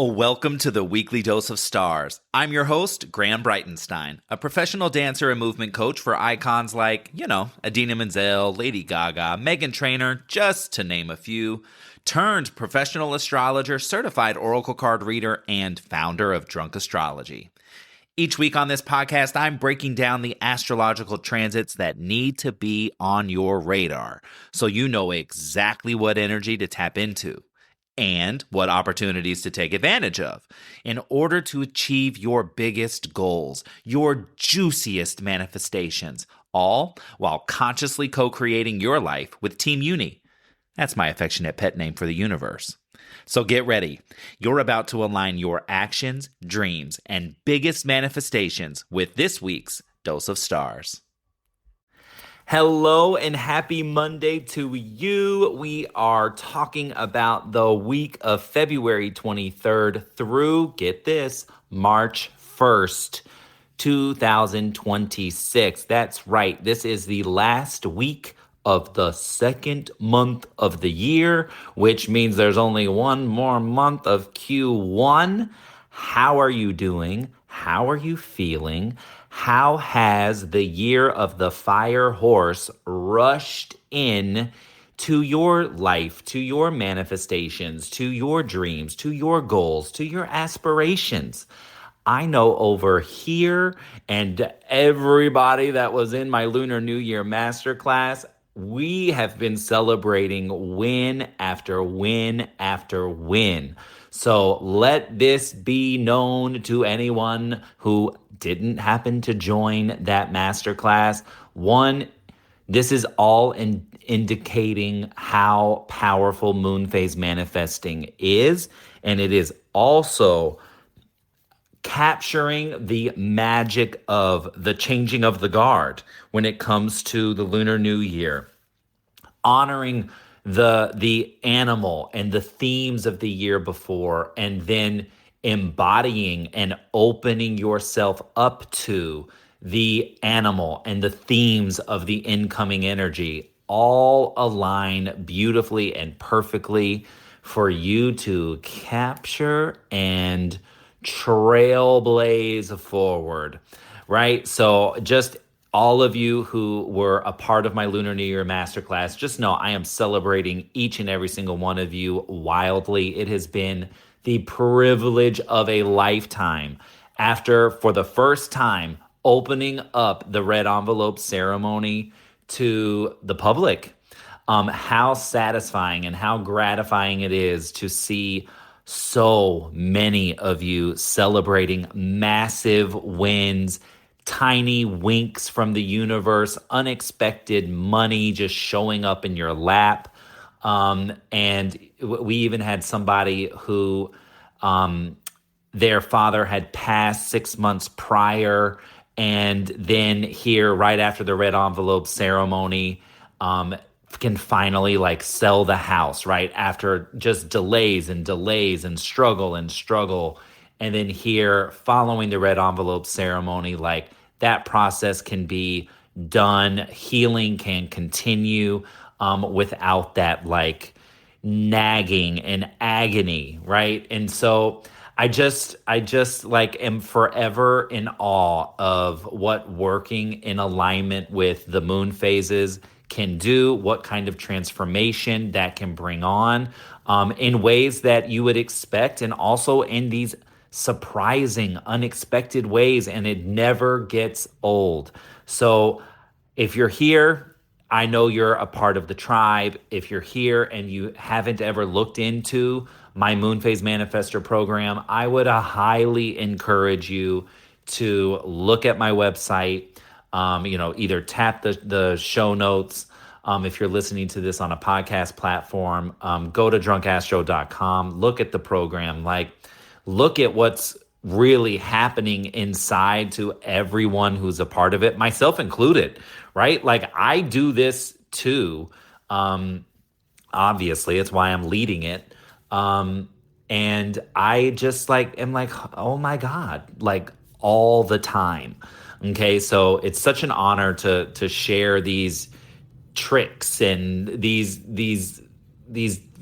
Welcome to the Weekly Dose of Stars. I'm your host, Graham Breitenstein, a professional dancer and movement coach for icons like, Idina Menzel, Lady Gaga, Meghan Trainor, just to name a few, turned professional astrologer, certified oracle card reader, and founder of Drunk Astrology. Each week on this podcast, I'm breaking down the astrological transits that need to be on your radar so you know exactly what energy to tap into and what opportunities to take advantage of in order to achieve your biggest goals, your juiciest manifestations, all while consciously co-creating your life with Team Uni. That's my affectionate pet name for the universe. So get ready. You're about to align your actions, dreams, and biggest manifestations with this week's Dose of Stars. Hello and happy Monday to you. We are talking about the week of February 23rd through, get this, March 1st, 2026. That's right. This is the last week of the second month of the year, which means there's only one more month of Q1. How are you doing? How are you feeling? How has the year of the fire horse rushed in to your life, to your manifestations, to your dreams, to your goals, to your aspirations? I know over here and everybody that was in my Lunar New Year Masterclass, we have been celebrating win after win after win. So let this be known to anyone who didn't happen to join that masterclass. One, this is all indicating how powerful moon phase manifesting is, and it is also capturing the magic of the changing of the guard when it comes to the Lunar New Year, honoring the animal and the themes of the year before, and then embodying and opening yourself up to the animal and the themes of the incoming energy, all align beautifully and perfectly for you to capture and trailblaze forward, right? So just all of you who were a part of my Lunar New Year Masterclass, just know I am celebrating each and every single one of you wildly. It has been the privilege of a lifetime after, for the first time, opening up the red envelope ceremony to the public. How satisfying and how gratifying it is to see so many of you celebrating massive wins, tiny winks from the universe, unexpected money just showing up in your lap. And we even had somebody who their father had passed 6 months prior, and then here right after the red envelope ceremony can finally sell the house, right? After just delays and struggle. And then here following the red envelope ceremony, that process can be done. Healing can continue without that nagging and agony, right? And so I just am forever in awe of what working in alignment with the moon phases can do, what kind of transformation that can bring on in ways that you would expect, and also in these surprising, unexpected ways, and it never gets old. So if you're here, I know you're a part of the tribe. If you're here and you haven't ever looked into my Moon Phase Manifestor program, I would highly encourage you to look at my website, either tap the show notes. If you're listening to this on a podcast platform, go to drunkastro.com, look at the program, look at what's really happening inside to everyone who's a part of it, myself included, right? I do this too. Obviously, it's why I'm leading it. And I just am oh my God, all the time. Okay. So it's such an honor to share these tricks and these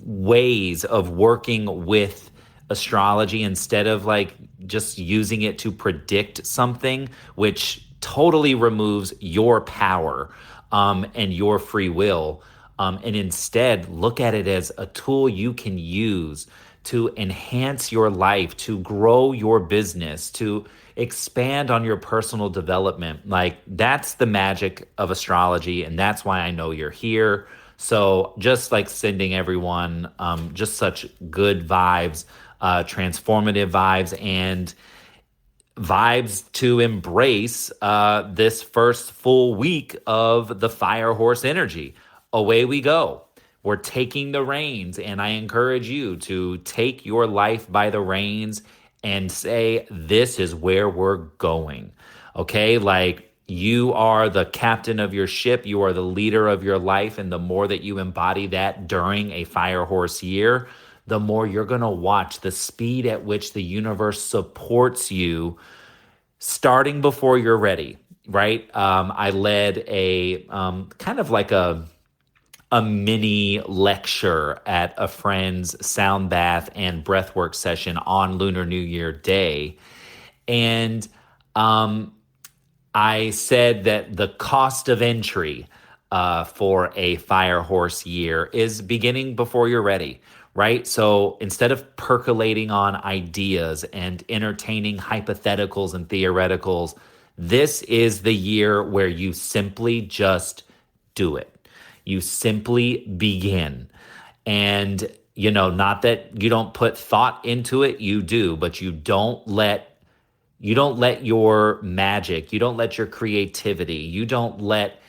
ways of working with astrology, instead of like just using it to predict something, which totally removes your power and your free will, and instead look at it as a tool you can use to enhance your life, to grow your business, to expand on your personal development. Like, that's the magic of astrology, and that's why I know you're here. So just like sending everyone just such good vibes, transformative vibes, and vibes to embrace this first full week of the Fire Horse energy. Away we go. We're taking the reins, and I encourage you to take your life by the reins and say, this is where we're going. Okay? Like, you are the captain of your ship, you are the leader of your life, and the more that you embody that during a Fire Horse year, the more you're going to watch the speed at which the universe supports you starting before you're ready, right? I led a kind of like a mini lecture at a friend's sound bath and breathwork session on Lunar New Year Day. And I said that the cost of entry for a Fire Horse year is beginning before you're ready, right? So instead of percolating on ideas and entertaining hypotheticals and theoreticals, this is the year where you simply just do it. You simply begin. And, not that you don't put thought into it, you do, but you don't let your magic, you don't let your creativity, you don't let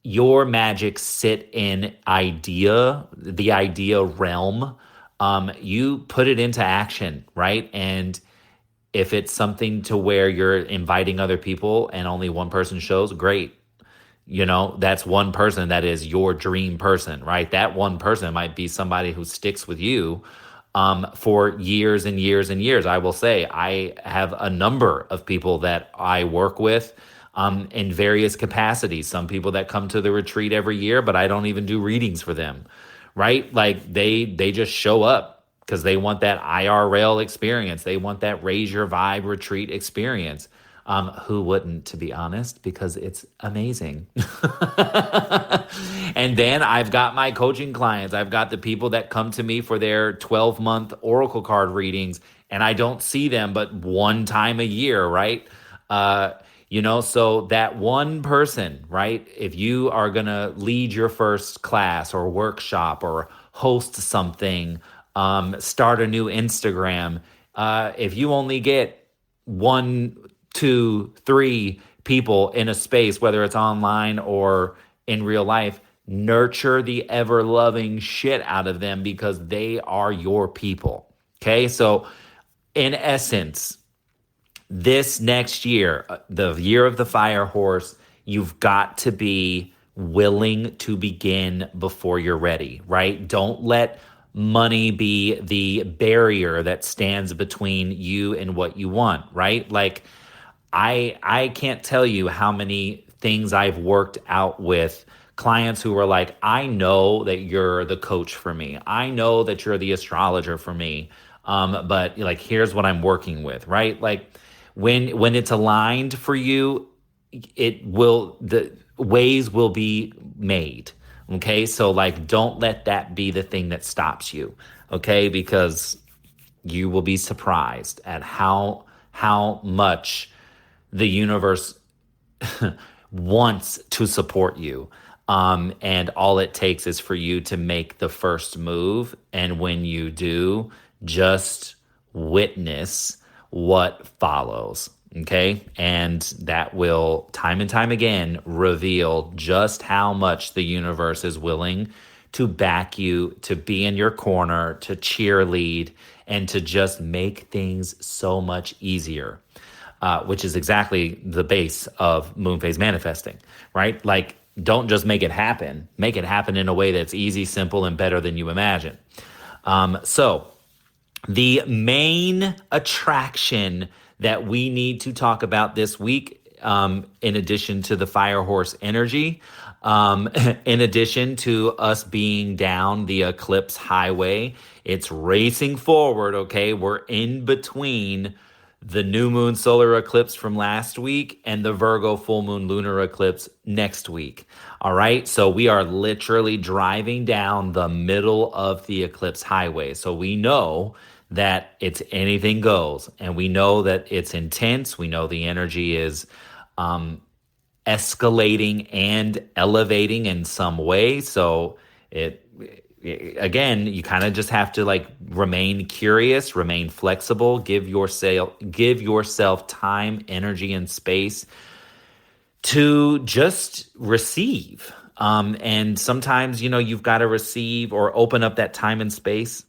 your magic sit in the idea realm. You put it into action, right? And if it's something to where you're inviting other people and only one person shows, great. That's one person that is your dream person, right? That one person might be somebody who sticks with you for years and years and years. I will say I have a number of people that I work with in various capacities. Some people that come to the retreat every year, but I don't even do readings for them, right? Like they just show up because they want that IRL experience. They want that raise your vibe retreat experience. Who wouldn't, to be honest, because it's amazing. And then I've got my coaching clients. I've got the people that come to me for their 12-month oracle card readings, and I don't see them but one time a year, right? So that one person, right? If you are going to lead your first class or workshop or host something, start a new Instagram, if you only get 1, 2, 3 people in a space, whether it's online or in real life, nurture the ever-loving shit out of them because they are your people. Okay? So in essence, this next year, the year of the Fire Horse, you've got to be willing to begin before you're ready, right? Don't let money be the barrier that stands between you and what you want, right? Like, I can't tell you how many things I've worked out with clients who were like, I know that you're the coach for me. I know that you're the astrologer for me. But like, here's what I'm working with, right? Like when it's aligned for you, the ways will be made. Okay. So like, don't let that be the thing that stops you. Okay. Because you will be surprised at how much the universe wants to support you. And all it takes is for you to make the first move. And when you do, just witness what follows. Okay. And that will, time and time again, reveal just how much the universe is willing to back you, to be in your corner, to cheerlead, and to just make things so much easier. Which is exactly the base of moon phase manifesting, right? Like, don't just make it happen in a way that's easy, simple, and better than you imagine. So the main attraction that we need to talk about this week, in addition to the Fire Horse energy, In addition to us being down the eclipse highway, it's racing forward, okay? We're in between the new moon solar eclipse from last week and the Virgo full moon lunar eclipse next week. All right. So we are literally driving down the middle of the eclipse highway. So we know that it's anything goes, and we know that it's intense. We know the energy is escalating and elevating in some way. So it again, you kind of just have to like remain curious, remain flexible, give yourself time, energy, and space to just receive. And sometimes, you've got to receive or open up that time and space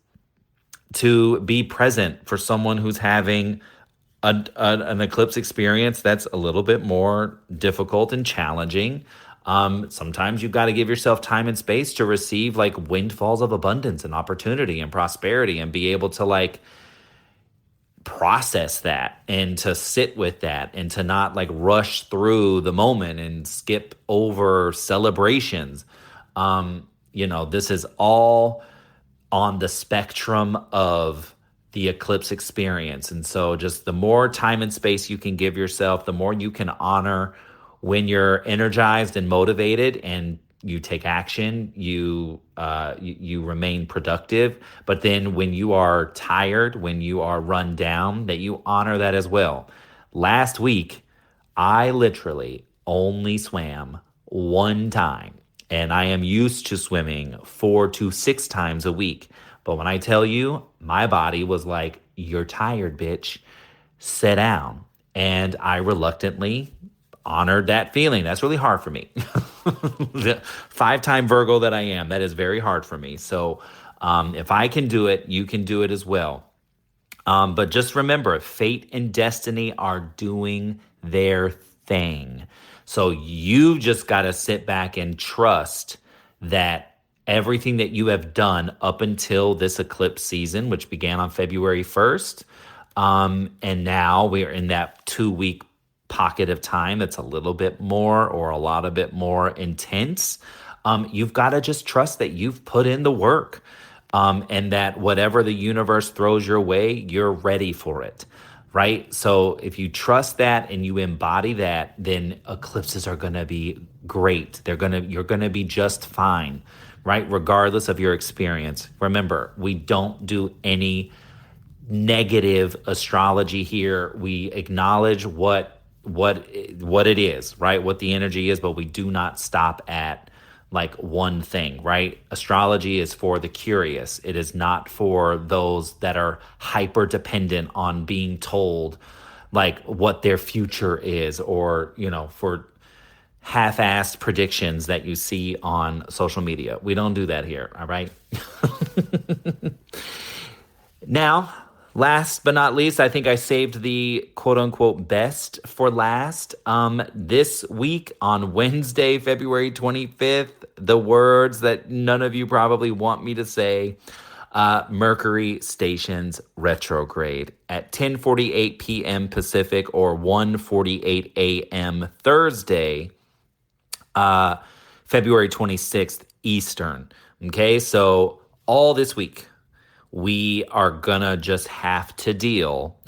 to be present for someone who's having an eclipse experience that's a little bit more difficult and challenging. Sometimes you've got to give yourself time and space to receive like windfalls of abundance and opportunity and prosperity, and be able to like process that and to sit with that and to not like rush through the moment and skip over celebrations. This is all on the spectrum of the eclipse experience. And so just the more time and space you can give yourself, the more you can honor when you're energized and motivated and you take action, you remain productive. But then when you are tired, when you are run down, that you honor that as well. Last week, I literally only swam one time, and I am used to swimming 4 to 6 times a week. But when I tell you, my body was like, "You're tired, bitch. Sit down." And I reluctantly honored that feeling. That's really hard for me. The 5-time Virgo that I am, that is very hard for me. So if I can do it, you can do it as well. But just remember, fate and destiny are doing their thing. So you just got to sit back and trust that everything that you have done up until this eclipse season, which began on February 1st, and now we are in that 2-week pocket of time that's a little bit more or a lot of bit more intense. You've got to just trust that you've put in the work, and that whatever the universe throws your way, you're ready for it. Right? So if you trust that and you embody that, then eclipses are going to be great. You're going to be just fine, right? Regardless of your experience. Remember, we don't do any negative astrology here. We acknowledge what it is, right? What the energy is, but we do not stop at like one thing, right? Astrology is for the curious. It is not for those that are hyper dependent on being told like what their future is, or, for half-assed predictions that you see on social media. We don't do that here, all right? Now, last but not least, I think I saved the quote unquote best for last. This week on Wednesday, February 25th, the words that none of you probably want me to say, Mercury stations retrograde at 10:48 p.m. Pacific or 1:48 a.m. Thursday, February 26th Eastern. Okay, so all this week, we are gonna just have to deal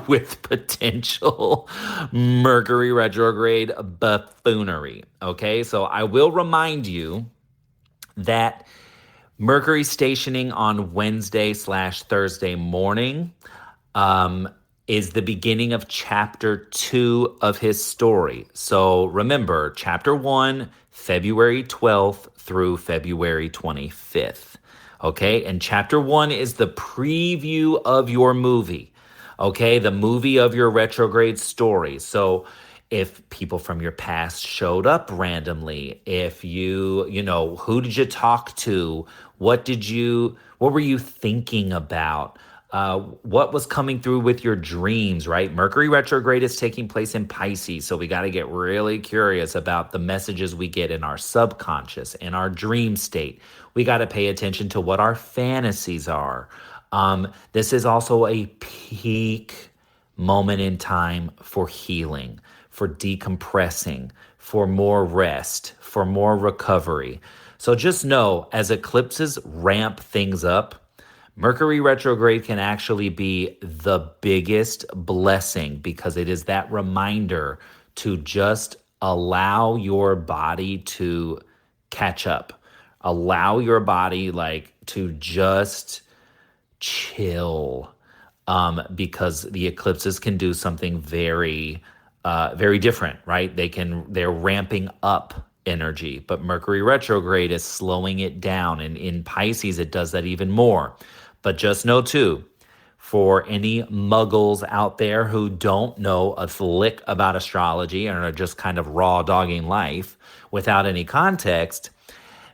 with potential Mercury retrograde buffoonery. Okay, so I will remind you that Mercury stationing on Wednesday/Thursday morning is the beginning of chapter 2 of his story. So remember, chapter 1, February 12th through February 25th. Okay, and chapter 1 is the preview of your movie. Okay, the movie of your retrograde story. So if people from your past showed up randomly, if who did you talk to? What were you thinking about? What was coming through with your dreams, right? Mercury retrograde is taking place in Pisces, so we got to get really curious about the messages we get in our subconscious, in our dream state. We got to pay attention to what our fantasies are. This is also a peak moment in time for healing, for decompressing, for more rest, for more recovery. So just know as eclipses ramp things up, Mercury retrograde can actually be the biggest blessing because it is that reminder to just allow your body to catch up. Allow your body like to just chill, because the eclipses can do something very different, right? They're ramping up energy, but Mercury retrograde is slowing it down. And in Pisces, it does that even more. But just know too, for any muggles out there who don't know a lick about astrology and are just kind of raw dogging life without any context,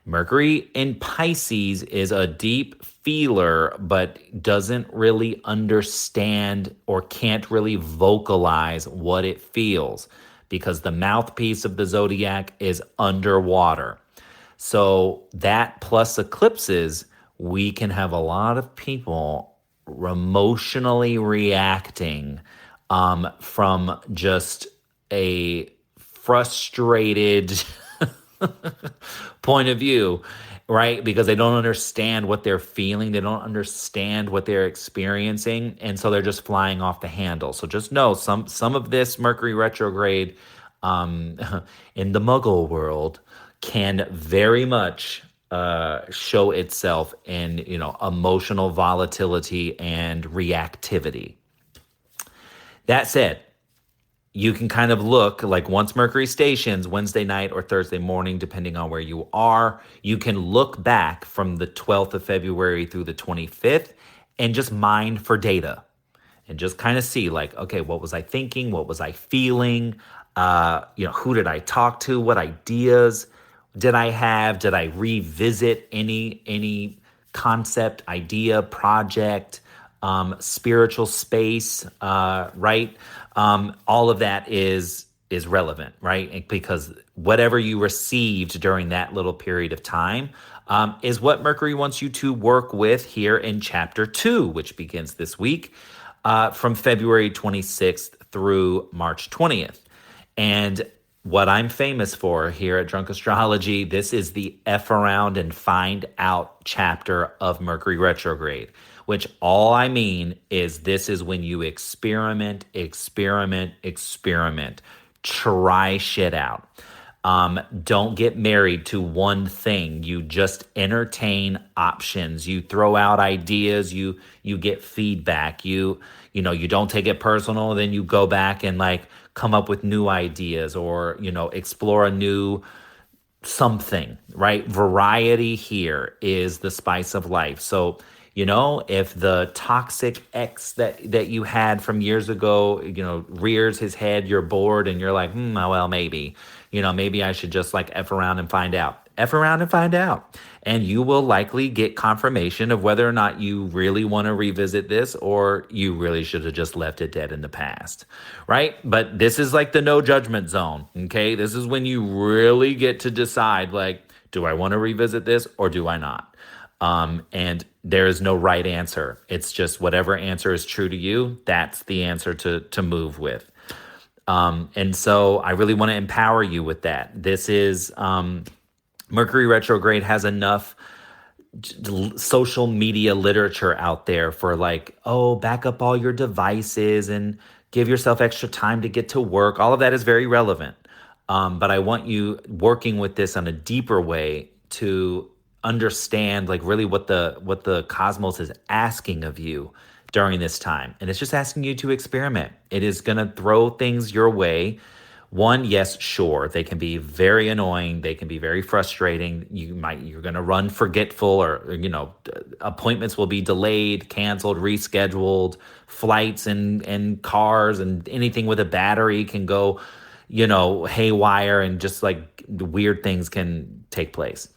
Mercury in Pisces is a deep feeler, but doesn't really understand or can't really vocalize what it feels because the mouthpiece of the zodiac is underwater. So, that plus eclipses, we can have a lot of people emotionally reacting from just a frustrated point of view, right? Because they don't understand what they're feeling, they don't understand what they're experiencing, and so they're just flying off the handle. So just know some of this Mercury retrograde um, in the Muggle world can very much show itself in emotional volatility and reactivity. That said, you can kind of look like once Mercury stations Wednesday night or Thursday morning, depending on where you are, you can look back from the 12th of February through the 25th and just mine for data and just kind of see like, okay, what was I thinking? What was I feeling? Who did I talk to? What ideas did I have? Did I revisit any concept, idea, project, spiritual space, right? All of that is relevant, right? Because whatever you received during that little period of time is what Mercury wants you to work with here in chapter 2, which begins this week from February 26th through March 20th. And what I'm famous for here at Drunk Astrology, this is the F around and find out chapter of Mercury retrograde, which all I mean is this is when you experiment, experiment, experiment, try shit out. Don't get married to one thing. You just entertain options. You throw out ideas. You get feedback. You don't take it personal. Then you go back and like come up with new ideas or explore a new something. Right? Variety here is the spice of life. So if the toxic ex that you had from years ago, rears his head, you're bored and you're like, well, maybe I should just like F around and find out. F around and find out. And you will likely get confirmation of whether or not you really want to revisit this or you really should have just left it dead in the past, right? But this is like the no judgment zone, okay? This is when you really get to decide, like, do I want to revisit this or do I not? And there is no right answer. It's just whatever answer is true to you, that's the answer to move with. And so I really want to empower you with that. This is Mercury retrograde has enough social media literature out there for like, oh, back up all your devices and give yourself extra time to get to work. All of that is very relevant. But I want you working with this on a deeper way to understand like really what the cosmos is asking of you during this time. And it's just asking you to experiment. It is going to throw things your way. One, yes, sure, they can be very annoying. They can be very frustrating. You're going to run forgetful or appointments will be delayed, canceled, rescheduled, flights and cars and anything with a battery can go, haywire and just like weird things can take place.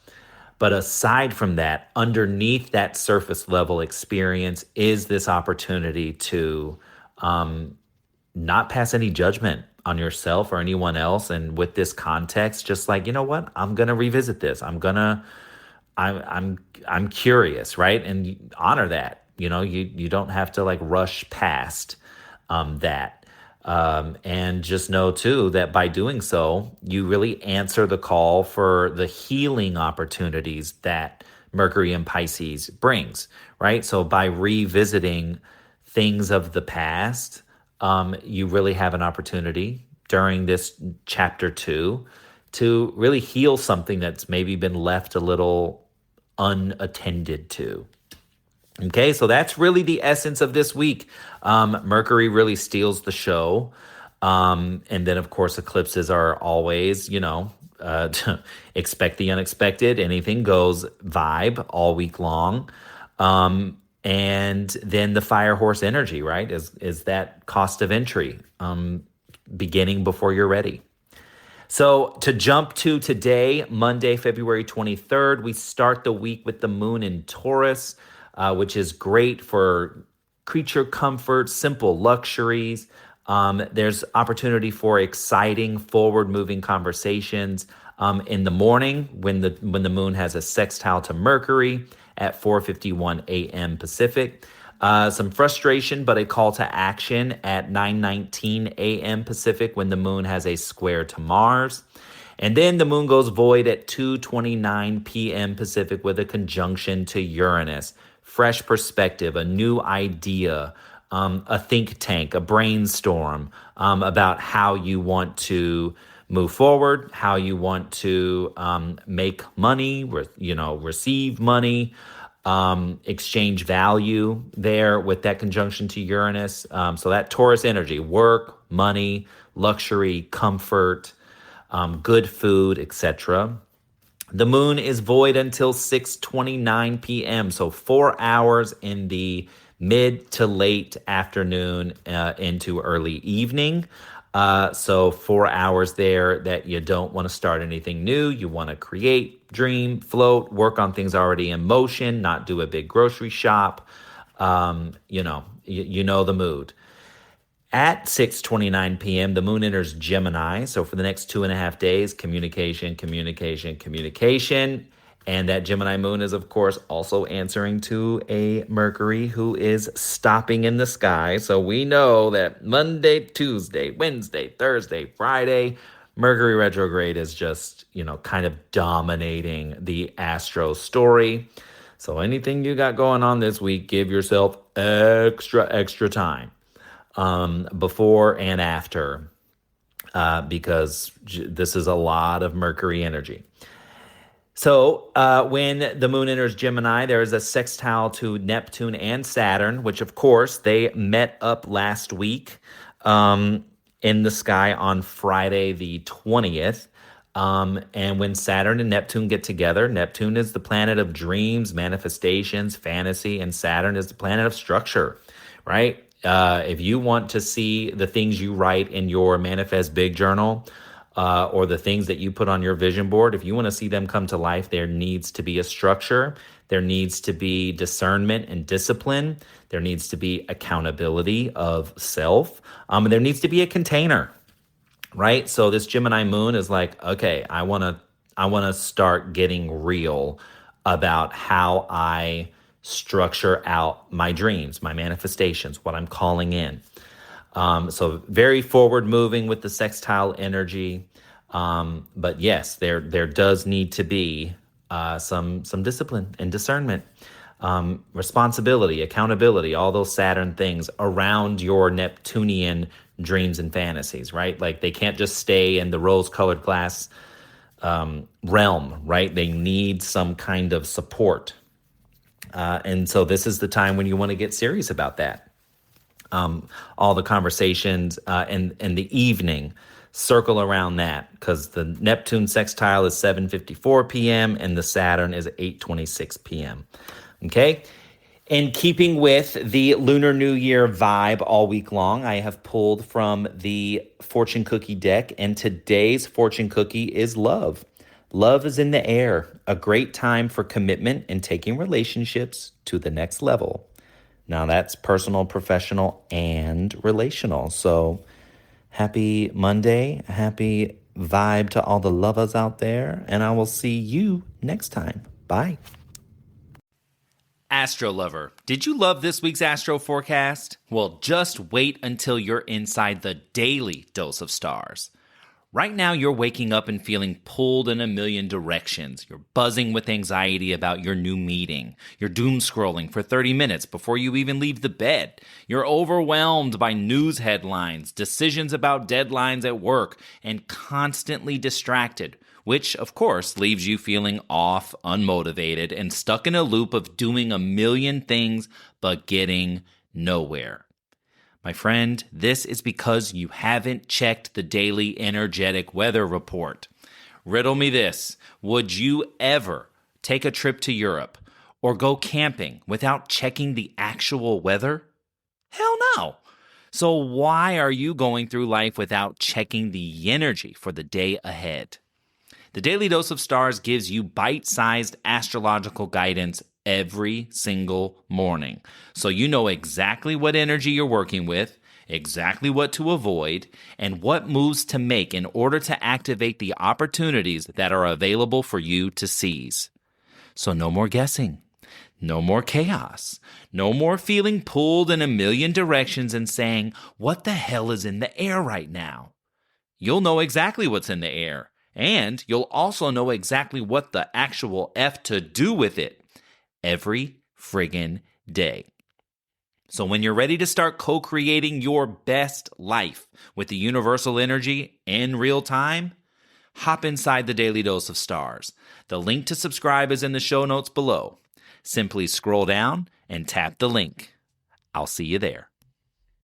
But aside from that, underneath that surface level experience is this opportunity to not pass any judgment on yourself or anyone else. And with this context, just like, what? I'm going to revisit this. I'm curious, right? And honor that. You don't have to like rush past that. And just know too that by doing so, you really answer the call for the healing opportunities that Mercury in Pisces brings, right? So by revisiting things of the past, you really have an opportunity during this chapter 2 to really heal something that's maybe been left a little unattended to. Okay, so that's really the essence of this week. Mercury really steals the show. And then, of course, eclipses are always, expect the unexpected, anything goes vibe all week long. And then the fire horse energy, right, is that cost of entry, beginning before you're ready. So to jump to today, Monday, February 23rd, we start the week with the moon in Taurus, which is great for creature comfort, simple luxuries. There's opportunity for exciting, forward-moving conversations in the morning when the moon has a sextile to Mercury at 4:51 a.m. Pacific. Some frustration, but a call to action at 9:19 a.m. Pacific when the moon has a square to Mars. And then the moon goes void at 2:29 p.m. Pacific with a conjunction to Uranus. Fresh perspective, a new idea, a think tank, a brainstorm about how you want to move forward, how you want to make money, receive money, exchange value there with that conjunction to Uranus. So that Taurus energy, work, money, luxury, comfort, good food, etc. The moon is void until 6:29 p.m. So 4 hours in the mid to late afternoon into early evening. So 4 hours there that you don't want to start anything new. You want to create, dream, float, work on things already in motion, not do a big grocery shop. You know the mood. At 6:29 p.m., the moon enters Gemini. So for the next 2.5 days, communication, communication, communication. And that Gemini moon is, of course, also answering to a Mercury who is stopping in the sky. So we know that Monday, Tuesday, Wednesday, Thursday, Friday, Mercury retrograde is just, kind of dominating the astro story. So anything you got going on this week, give yourself extra time before and after, because this is a lot of Mercury energy. So when the moon enters Gemini, there is a sextile to Neptune and Saturn, which of course they met up last week in the sky on Friday the 20th. And when Saturn and Neptune get together, Neptune is the planet of dreams, manifestations, fantasy, and Saturn is the planet of structure, right? If you want to see the things you write in your Manifest Big journal, or the things that you put on your vision board, if you want to see them come to life, there needs to be a structure. There needs to be discernment and discipline. There needs to be accountability of self. And there needs to be a container, right? So this Gemini moon is like, okay, I want to start getting real about how I structure out my dreams, my manifestations, what I'm calling in. So very forward moving with the sextile energy. But yes, there does need to be some discipline and discernment, responsibility, accountability, all those Saturn things around your Neptunian dreams and fantasies, right? Like they can't just stay in the rose-colored glass realm, right? They need some kind of support. And so this is the time when you want to get serious about that. All the conversations in the evening circle around that, because the Neptune sextile is 7:54 p.m. and the Saturn is 8:26 p.m. Okay. In keeping with the Lunar New Year vibe all week long, I have pulled from the fortune cookie deck, and today's fortune cookie is love. Love is in the air, a great time for commitment and taking relationships to the next level. Now that's personal, professional, and relational. So happy Monday, happy vibe to all the lovers out there, and I will see you next time. Bye. Astro lover, did you love this week's astro forecast? Well, just wait until you're inside the daily dose of stars. Right now, you're waking up and feeling pulled in a million directions. You're buzzing with anxiety about your new meeting. You're doom scrolling for 30 minutes before you even leave the bed. You're overwhelmed by news headlines, decisions about deadlines at work, and constantly distracted, which, of course, leaves you feeling off, unmotivated, and stuck in a loop of doing a million things but getting nowhere. My friend, this is because you haven't checked the daily energetic weather report. Riddle me this. Would you ever take a trip to Europe or go camping without checking the actual weather? Hell no. So why are you going through life without checking the energy for the day ahead? The Daily Dose of Stars gives you bite-sized astrological guidance every single morning, so you know exactly what energy you're working with, exactly what to avoid, and what moves to make in order to activate the opportunities that are available for you to seize. So no more guessing, no more chaos, no more feeling pulled in a million directions and saying, "What the hell is in the air right now?" You'll know exactly what's in the air, and you'll also know exactly what the actual F to do with it every friggin' day. So when you're ready to start co-creating your best life with the universal energy in real time, hop inside the Daily Dose of Stars. The link to subscribe is in the show notes below. Simply scroll down and tap the link. I'll see you there.